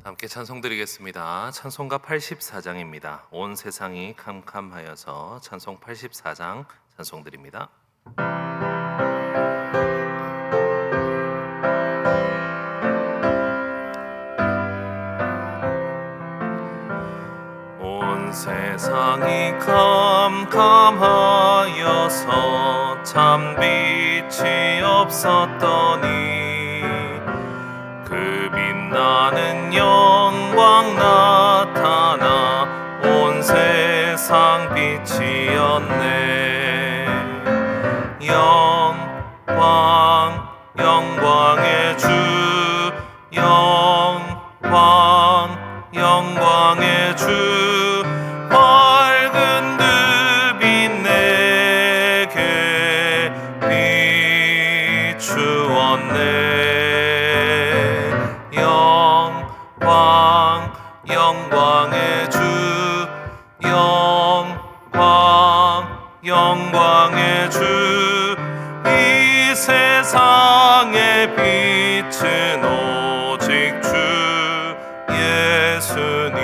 함께 찬송 드리겠습니다. 찬송가 84장입니다. 온 세상이 캄캄하여서 찬송 84장 찬송 드립니다. 온 세상이 캄캄하여서 참 빛이 없었더니 그 빛나는 영광 나타나 온 세상 빛이었네. 영광의 주, 영광의 주, 밝은 그 빛 내게 비추었네. 영광의 주, 영광의 주, 이 세상의 빛은 오직 주 예수님.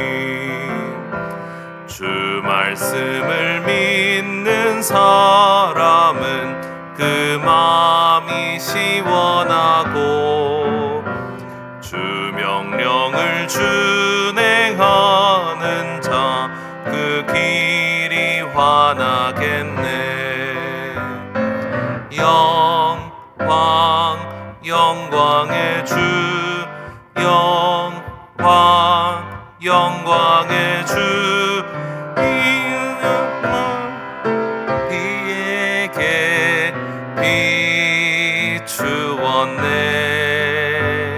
주 말씀을 믿는 사람은 그 마음이 시원하고 주 명령을 준행하는 자 그 길이 환하겠네. 영광의 주, 영광의 주, 비에게 비추었네.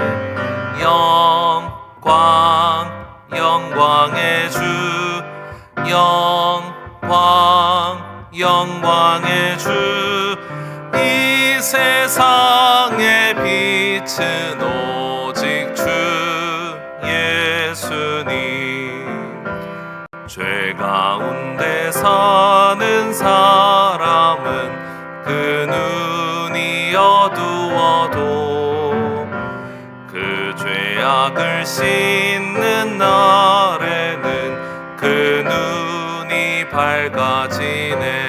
영광의 주, 영광의 주, 이 세상의 빛은 오직 주 예수님. 죄 가운데 사는 사람은 그 눈이 어두워도 그 죄악을 씻는 날에는 그 눈이 밝아지네.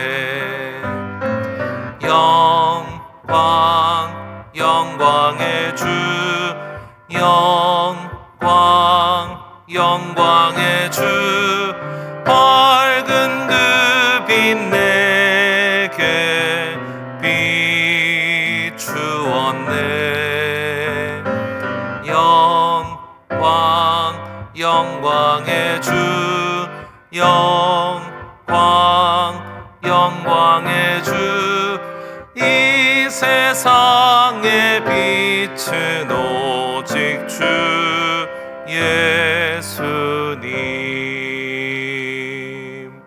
영광의 주, 영광의 주, 밝은 그 빛 내게 비추었네. 영광의 주, 영광의 주, 이 세상의 빛은 오직 주 예수님.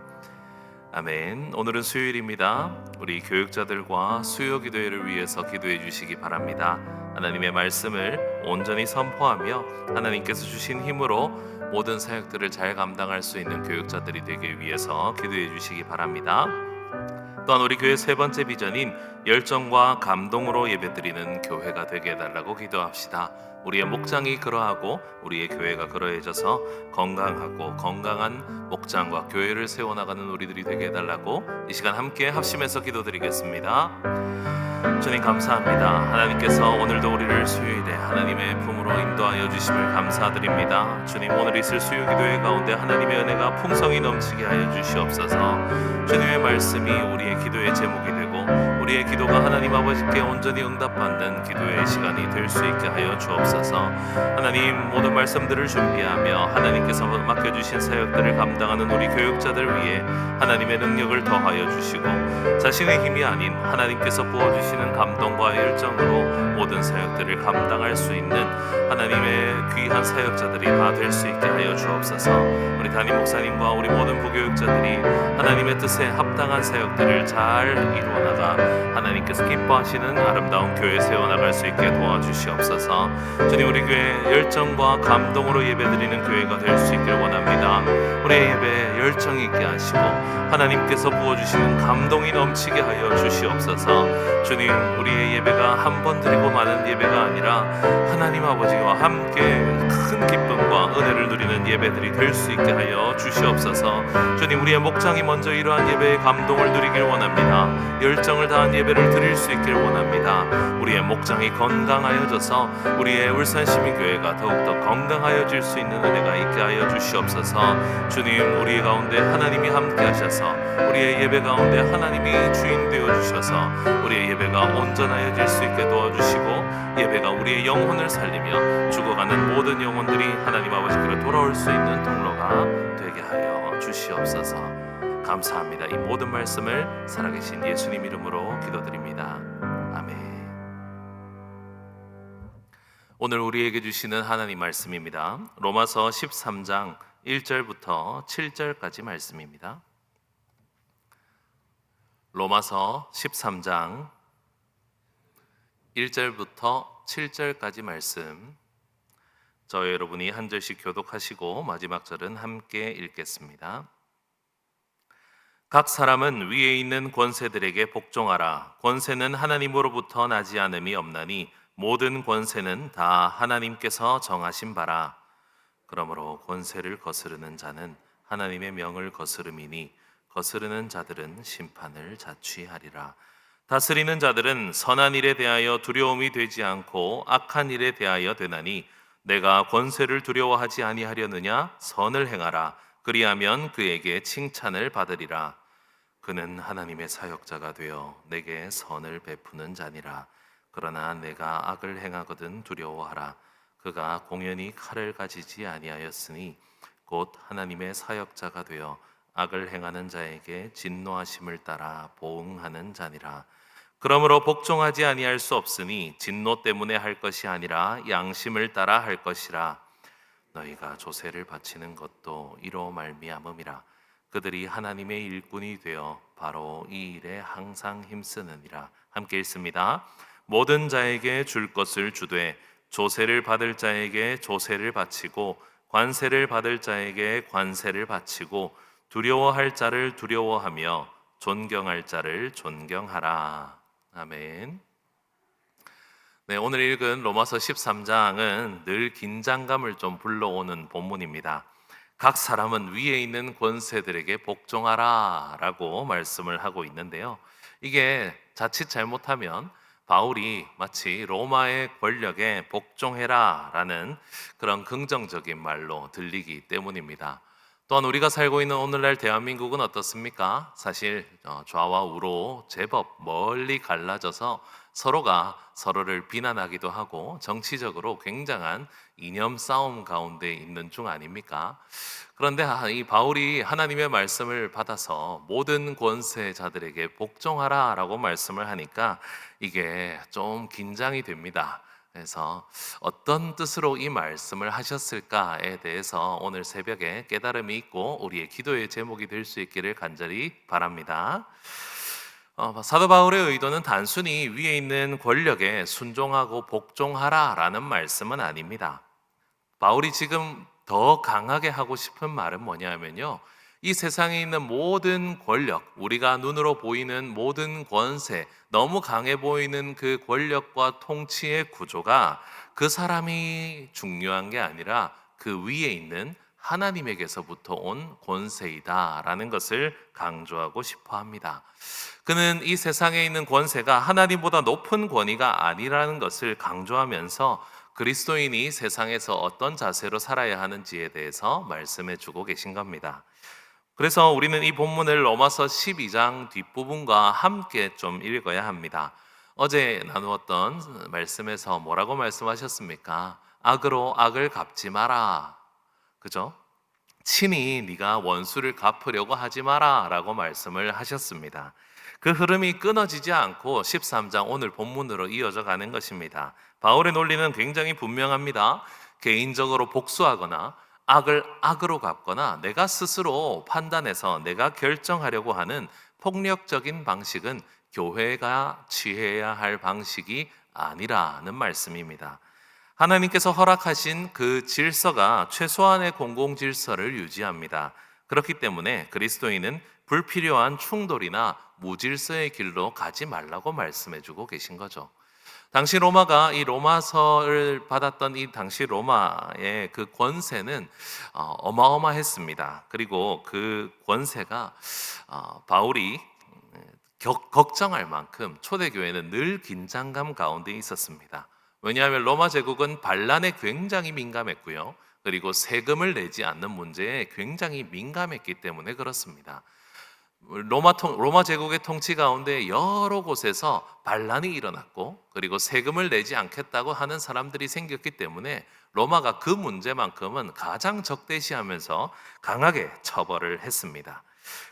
아멘. 오늘은 수요일입니다. 우리 교육자들과 수요 기도회를 위해서 기도해 주시기 바랍니다. 하나님의 말씀을 온전히 선포하며 하나님께서 주신 힘으로 모든 사역들을 잘 감당할 수 있는 교육자들이 되기 위해서 기도해 주시기 바랍니다. 또한 우리 교회 세 번째 비전인 열정과 감동으로 예배드리는 교회가 되게 해달라고 기도합시다. 우리의 목장이 그러하고 우리의 교회가 그러해져서 건강하고 건강한 목장과 교회를 세워나가는 우리들이 되게 해달라고 이 시간 함께 합심해서 기도드리겠습니다. 주님 감사합니다. 하나님께서 오늘도 우리를 수요일에 하나님의 품으로 인도하여 주심을 감사드립니다. 주님, 오늘 있을 수요 기도회 가운데 하나님의 은혜가 풍성히 넘치게 하여 주시옵소서. 주님의 말씀이 우리의 기도의 제목이 되고 우리의 기도가 하나님 아버지께 온전히 응답받는 기도의 시간이 될 수 있게 하여 주옵소서. 하나님, 모든 말씀들을 준비하며 하나님께서 맡겨주신 사역들을 감당하는 우리 교육자들 위해 하나님의 능력을 더하여 주시고 자신의 힘이 아닌 하나님께서 부어주시는 감동과 열정으로 모든 사역들을 감당할 수 있는 하나님의 귀한 사역자들이 다 될 수 있게 하여 주옵소서. 우리 담임 목사님과 우리 모든 부교육자들이 하나님의 뜻에 합당한 사역들을 잘 이루어나가 나아가 하나님께서 기뻐하시는 아름다운 교회 세워나갈 수 있게 도와주시옵소서. 주님, 우리 교회 열정과 감동으로 예배드리는 교회가 될 수 있길 원합니다. 우리의 예배에 열정이 있게 하시고 하나님께서 부어주시는 감동이 넘치게 하여 주시옵소서. 주님, 우리의 예배가 한 번 드리고 마는 예배가 아니라 하나님 아버지와 함께 큰 기쁨과 은혜를 누리는 예배들이 될 수 있게 하여 주시옵소서. 주님, 우리의 목장이 먼저 이러한 예배의 감동을 누리길 원합니다. 열정을 다한 예배를 드릴 수 있길 원합니다. 우리의 목장이 건강하여져서 우리의 울산시민교회가 더욱더 건강하여질 수 있는 은혜가 있게 하여 주시옵소서. 주님, 우리 가운데 하나님이 함께 하셔서 우리의 예배 가운데 하나님이 주인 되어 주셔서 우리의 예배가 온전하여질 수 있게 도와주시고 예배가 우리의 영혼을 살리며 죽어가는 모든 영혼들이 하나님 아버지께로 돌아올 수 있는 통로가 되게 하여 주시옵소서. 감사합니다. 이 모든 말씀을 살아계신 예수님 이름으로 기도드립니다. 아멘. 오늘 우리에게 주시는 하나님 말씀입니다. 로마서 13장 1절부터 7절까지 말씀입니다. 로마서 13장 1절부터 7절까지 말씀, 저와 여러분이 한 절씩 교독하시고 마지막 절은 함께 읽겠습니다. 각 사람은 위에 있는 권세들에게 복종하라. 권세는 하나님으로부터 나지 않음이 없나니 모든 권세는 다 하나님께서 정하신 바라. 그러므로 권세를 거스르는 자는 하나님의 명을 거스름이니 거스르는 자들은 심판을 자취하리라. 다스리는 자들은 선한 일에 대하여 두려움이 되지 않고 악한 일에 대하여 되나니 내가 권세를 두려워하지 아니하려느냐? 선을 행하라. 그리하면 그에게 칭찬을 받으리라. 그는 하나님의 사역자가 되어 내게 선을 베푸는 자니라. 그러나 내가 악을 행하거든 두려워하라. 그가 공연히 칼을 가지지 아니하였으니 곧 하나님의 사역자가 되어 악을 행하는 자에게 진노하심을 따라 보응하는 자니라. 그러므로 복종하지 아니할 수 없으니 진노 때문에 할 것이 아니라 양심을 따라 할 것이라. 너희가 조세를 바치는 것도 이로 말미암음이라. 그들이 하나님의 일꾼이 되어 바로 이 일에 항상 힘쓰느니라. 함께 읽습니다. 모든 자에게 줄 것을 주되 조세를 받을 자에게 조세를 바치고 관세를 받을 자에게 관세를 바치고 두려워할 자를 두려워하며 존경할 자를 존경하라. 아멘. 네, 오늘 읽은 로마서 13장은 늘 긴장감을 좀 불러오는 본문입니다. 각 사람은 위에 있는 권세들에게 복종하라 라고 말씀을 하고 있는데요. 이게 자칫 잘못하면 바울이 마치 로마의 권력에 복종해라 라는 그런 긍정적인 말로 들리기 때문입니다. 또한 우리가 살고 있는 오늘날 대한민국은 어떻습니까? 사실 좌와 우로 제법 멀리 갈라져서 서로가 서로를 비난하기도 하고 정치적으로 굉장한 이념 싸움 가운데 있는 중 아닙니까? 그런데 이 바울이 하나님의 말씀을 받아서 모든 권세자들에게 복종하라 라고 말씀을 하니까 이게 좀 긴장이 됩니다. 그래서 어떤 뜻으로 이 말씀을 하셨을까에 대해서 오늘 새벽에 깨달음이 있고 우리의 기도의 제목이 될 수 있기를 간절히 바랍니다. 사도 바울의 의도는 단순히 위에 있는 권력에 순종하고 복종하라 라는 말씀은 아닙니다. 바울이 지금 더 강하게 하고 싶은 말은 뭐냐면요, 이 세상에 있는 모든 권력, 우리가 눈으로 보이는 모든 권세, 너무 강해 보이는 그 권력과 통치의 구조가 그 사람이 중요한 게 아니라 그 위에 있는 하나님에게서부터 온 권세이다라는 것을 강조하고 싶어 합니다. 그는 이 세상에 있는 권세가 하나님보다 높은 권위가 아니라는 것을 강조하면서 그리스도인이 세상에서 어떤 자세로 살아야 하는지에 대해서 말씀해 주고 계신 겁니다. 그래서 우리는 이 본문을 로마서 12장 뒷부분과 함께 좀 읽어야 합니다. 어제 나누었던 말씀에서 뭐라고 말씀하셨습니까? 악으로 악을 갚지 마라. 그죠? 친히 네가 원수를 갚으려고 하지 마라 라고 말씀을 하셨습니다. 그 흐름이 끊어지지 않고 13장 오늘 본문으로 이어져 가는 것입니다. 바울의 논리는 굉장히 분명합니다. 개인적으로 복수하거나 악을 악으로 갚거나 내가 스스로 판단해서 내가 결정하려고 하는 폭력적인 방식은 교회가 취해야 할 방식이 아니라는 말씀입니다. 하나님께서 허락하신 그 질서가 최소한의 공공 질서를 유지합니다. 그렇기 때문에 그리스도인은 불필요한 충돌이나 무질서의 길로 가지 말라고 말씀해주고 계신 거죠. 당시 로마가 이 로마서를 받았던 이 당시 로마의 그 권세는 어마어마했습니다. 그리고 그 권세가 바울이 걱정할 만큼 초대교회는 늘 긴장감 가운데 있었습니다. 왜냐하면 로마 제국은 반란에 굉장히 민감했고요. 그리고 세금을 내지 않는 문제에 굉장히 민감했기 때문에 그렇습니다. 로마 제국의 통치 가운데 여러 곳에서 반란이 일어났고, 그리고 세금을 내지 않겠다고 하는 사람들이 생겼기 때문에 로마가 그 문제만큼은 가장 적대시하면서 강하게 처벌을 했습니다.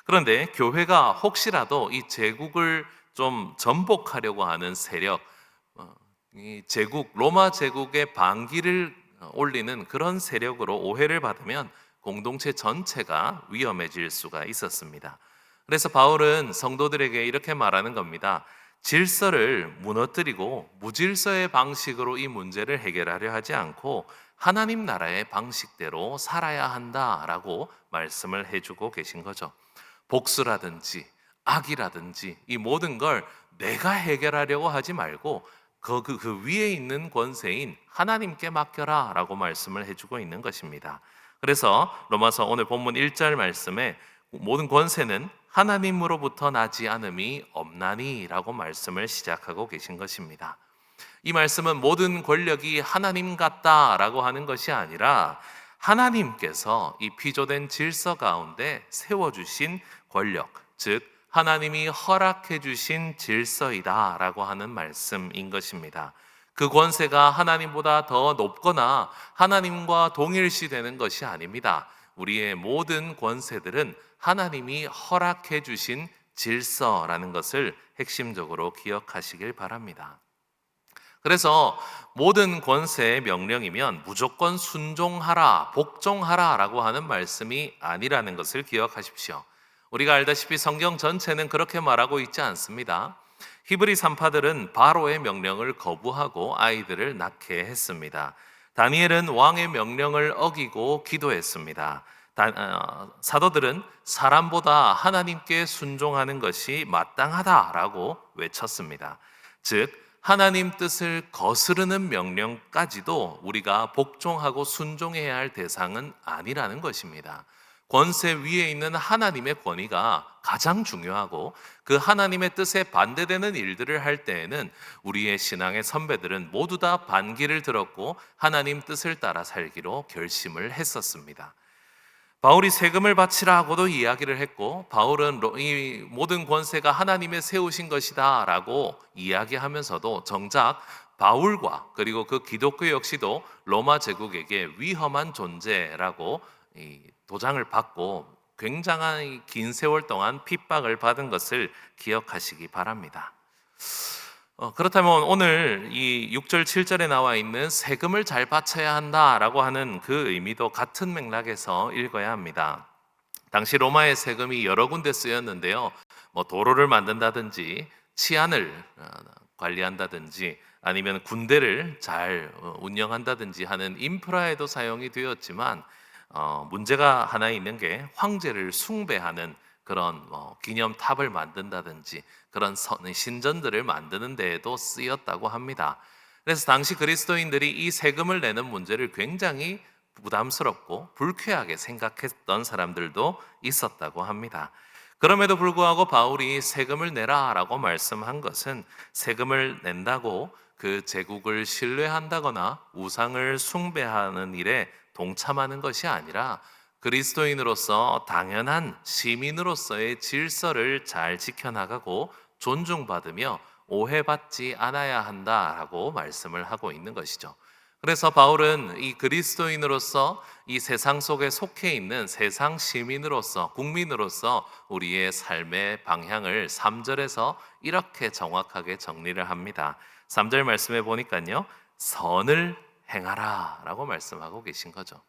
그런데 교회가 혹시라도 이 제국을 좀 전복하려고 하는 세력, 이 제국, 로마 제국의 반기를 올리는 그런 세력으로 오해를 받으면 공동체 전체가 위험해질 수가 있었습니다. 그래서 바울은 성도들에게 이렇게 말하는 겁니다. 질서를 무너뜨리고 무질서의 방식으로 이 문제를 해결하려 하지 않고 하나님 나라의 방식대로 살아야 한다라고 말씀을 해주고 계신 거죠. 복수라든지 악이라든지 이 모든 걸 내가 해결하려고 하지 말고 그 위에 있는 권세인 하나님께 맡겨라 라고 말씀을 해주고 있는 것입니다. 그래서 로마서 오늘 본문 1절 말씀에 모든 권세는 하나님으로부터 나지 않음이 없나니 라고 말씀을 시작하고 계신 것입니다. 이 말씀은 모든 권력이 하나님 같다라고 하는 것이 아니라 하나님께서 이 피조된 질서 가운데 세워주신 권력, 즉 하나님이 허락해 주신 질서이다라고 하는 말씀인 것입니다. 그 권세가 하나님보다 더 높거나 하나님과 동일시되는 것이 아닙니다. 우리의 모든 권세들은 하나님이 허락해 주신 질서라는 것을 핵심적으로 기억하시길 바랍니다. 그래서 모든 권세의 명령이면 무조건 순종하라, 복종하라 라고 하는 말씀이 아니라는 것을 기억하십시오. 우리가 알다시피 성경 전체는 그렇게 말하고 있지 않습니다. 히브리 산파들은 바로의 명령을 거부하고 아이들을 낳게 했습니다. 다니엘은 왕의 명령을 어기고 기도했습니다. 사도들은 사람보다 하나님께 순종하는 것이 마땅하다라고 외쳤습니다. 즉 하나님 뜻을 거스르는 명령까지도 우리가 복종하고 순종해야 할 대상은 아니라는 것입니다. 권세 위에 있는 하나님의 권위가 가장 중요하고 그 하나님의 뜻에 반대되는 일들을 할 때에는 우리의 신앙의 선배들은 모두 다 반기를 들었고 하나님 뜻을 따라 살기로 결심을 했었습니다. 바울이 세금을 바치라고도 이야기를 했고, 바울은 이 모든 권세가 하나님의 세우신 것이다 라고 이야기하면서도 정작 바울과 그리고 그 기독교 역시도 로마 제국에게 위험한 존재라고 도장을 받고 굉장한 긴 세월 동안 핍박을 받은 것을 기억하시기 바랍니다. 그렇다면 오늘 이 6절 7절에 나와 있는 세금을 잘 바쳐야 한다라고 하는 그 의미도 같은 맥락에서 읽어야 합니다. 당시 로마의 세금이 여러 군데 쓰였는데요. 도로를 만든다든지 치안을 관리한다든지 아니면 군대를 잘 운영한다든지 하는 인프라에도 사용이 되었지만 문제가 하나 있는 게 황제를 숭배하는 그런 기념탑을 만든다든지 그런 신전들을 만드는 데에도 쓰였다고 합니다. 그래서 당시 그리스도인들이 이 세금을 내는 문제를 굉장히 부담스럽고 불쾌하게 생각했던 사람들도 있었다고 합니다. 그럼에도 불구하고 바울이 세금을 내라라고 말씀한 것은 세금을 낸다고 그 제국을 신뢰한다거나 우상을 숭배하는 일에 동참하는 것이 아니라 그리스도인으로서 당연한 시민으로서의 질서를 잘 지켜나가고 존중받으며 오해받지 않아야 한다라고 말씀을 하고 있는 것이죠. 그래서 바울은 이 그리스도인으로서 이 세상 속에 속해 있는 세상 시민으로서 국민으로서 우리의 삶의 방향을 3절에서 이렇게 정확하게 정리를 합니다. 3절 말씀해 보니까요, 선을 행하라 라고 말씀하고 계신 거죠.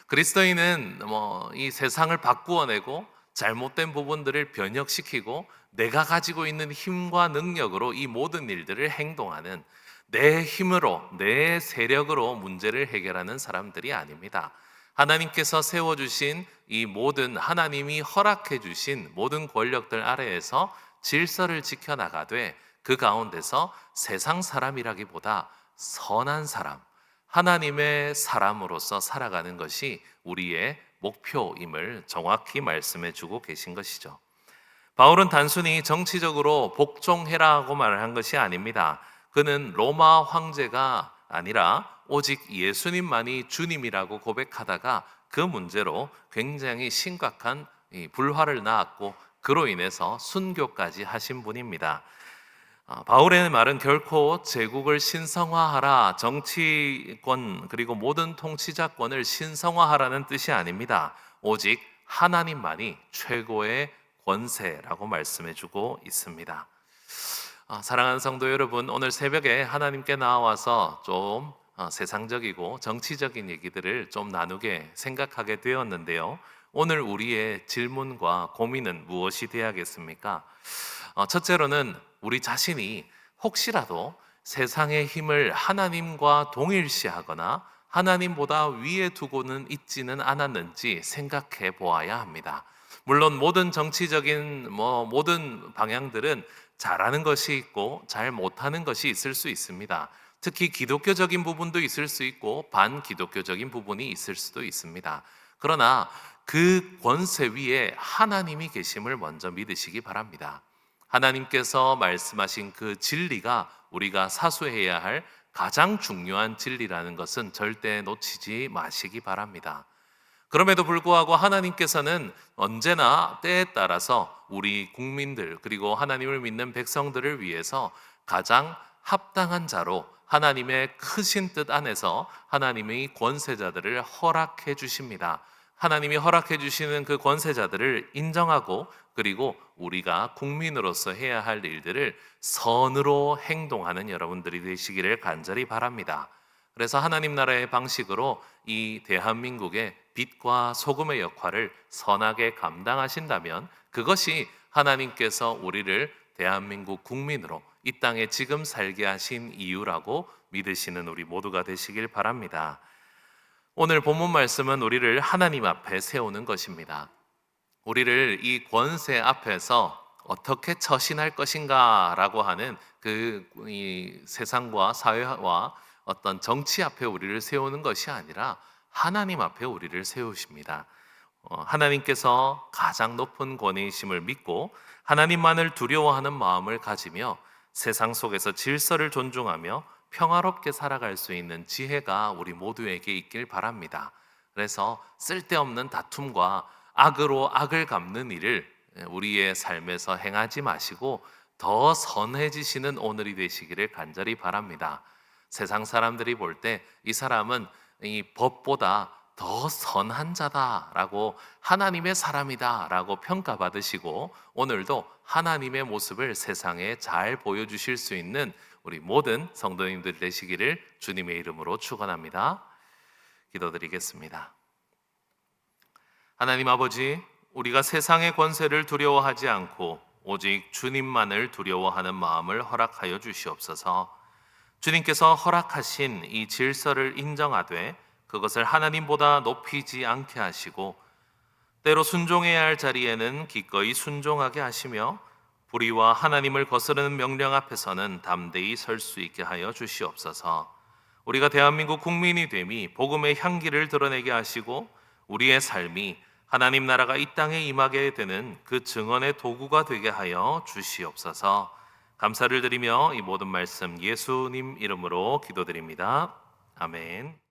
그리스도인은 이 세상을 바꾸어내고 잘못된 부분들을 변혁시키고 내가 가지고 있는 힘과 능력으로 이 모든 일들을 행동하는, 내 힘으로, 내 세력으로 문제를 해결하는 사람들이 아닙니다. 하나님께서 세워주신 이 모든, 하나님이 허락해 주신 모든 권력들 아래에서 질서를 지켜나가되, 그 가운데서 세상 사람이라기보다 선한 사람, 하나님의 사람으로서 살아가는 것이 우리의 목표임을 정확히 말씀해 주고 계신 것이죠. 바울은 단순히 정치적으로 복종해라고 말을 한 것이 아닙니다. 그는 로마 황제가 아니라 오직 예수님만이 주님이라고 고백하다가 그 문제로 굉장히 심각한 불화를 낳았고, 그로 인해서 순교까지 하신 분입니다. 바울의 말은 결코 제국을 신성화하라, 정치권 그리고 모든 통치자권을 신성화하라는 뜻이 아닙니다. 오직 하나님만이 최고의 권세라고 말씀해 주고 있습니다. 사랑하는 성도 여러분, 오늘 새벽에 하나님께 나와서 좀 세상적이고 정치적인 얘기들을 좀 나누게 생각하게 되었는데요. 오늘 우리의 질문과 고민은 무엇이 되어야겠습니까? 첫째로는 우리 자신이 혹시라도 세상의 힘을 하나님과 동일시하거나 하나님보다 위에 두고는 있지는 않았는지 생각해 보아야 합니다. 물론 모든 정치적인 모든 방향들은 잘하는 것이 있고 잘 못하는 것이 있을 수 있습니다. 특히 기독교적인 부분도 있을 수 있고 반기독교적인 부분이 있을 수도 있습니다. 그러나 그 권세 위에 하나님이 계심을 먼저 믿으시기 바랍니다. 하나님께서 말씀하신 그 진리가 우리가 사수해야 할 가장 중요한 진리라는 것은 절대 놓치지 마시기 바랍니다. 그럼에도 불구하고 하나님께서는 언제나 때에 따라서 우리 국민들 그리고 하나님을 믿는 백성들을 위해서 가장 합당한 자로 하나님의 크신 뜻 안에서 하나님의 권세자들을 허락해 주십니다. 하나님이 허락해 주시는 그 권세자들을 인정하고, 그리고 우리가 국민으로서 해야 할 일들을 선으로 행동하는 여러분들이 되시기를 간절히 바랍니다. 그래서 하나님 나라의 방식으로 이 대한민국의 빛과 소금의 역할을 선하게 감당하신다면, 그것이 하나님께서 우리를 대한민국 국민으로 이 땅에 지금 살게 하신 이유라고 믿으시는 우리 모두가 되시길 바랍니다. 오늘 본문 말씀은 우리를 하나님 앞에 세우는 것입니다. 우리를 이 권세 앞에서 어떻게 처신할 것인가 라고 하는 이 세상과 사회와 어떤 정치 앞에 우리를 세우는 것이 아니라 하나님 앞에 우리를 세우십니다. 하나님께서 가장 높은 권위이심을 믿고 하나님만을 두려워하는 마음을 가지며 세상 속에서 질서를 존중하며 평화롭게 살아갈 수 있는 지혜가 우리 모두에게 있길 바랍니다. 그래서 쓸데없는 다툼과 악으로 악을 갚는 일을 우리의 삶에서 행하지 마시고 더 선해지시는 오늘이 되시기를 간절히 바랍니다. 세상 사람들이 볼 때 이 사람은 이 법보다 더 선한 자다라고, 하나님의 사람이다라고 평가받으시고, 오늘도 하나님의 모습을 세상에 잘 보여주실 수 있는 우리 모든 성도님들 되시기를 주님의 이름으로 축원합니다. 기도드리겠습니다. 하나님 아버지, 우리가 세상의 권세를 두려워하지 않고 오직 주님만을 두려워하는 마음을 허락하여 주시옵소서. 주님께서 허락하신 이 질서를 인정하되 그것을 하나님보다 높이지 않게 하시고, 때로 순종해야 할 자리에는 기꺼이 순종하게 하시며, 불의와 하나님을 거스르는 명령 앞에서는 담대히 설 수 있게 하여 주시옵소서. 우리가 대한민국 국민이 됨이 복음의 향기를 드러내게 하시고, 우리의 삶이 하나님 나라가 이 땅에 임하게 되는 그 증언의 도구가 되게 하여 주시옵소서. 감사를 드리며 이 모든 말씀 예수님 이름으로 기도드립니다. 아멘.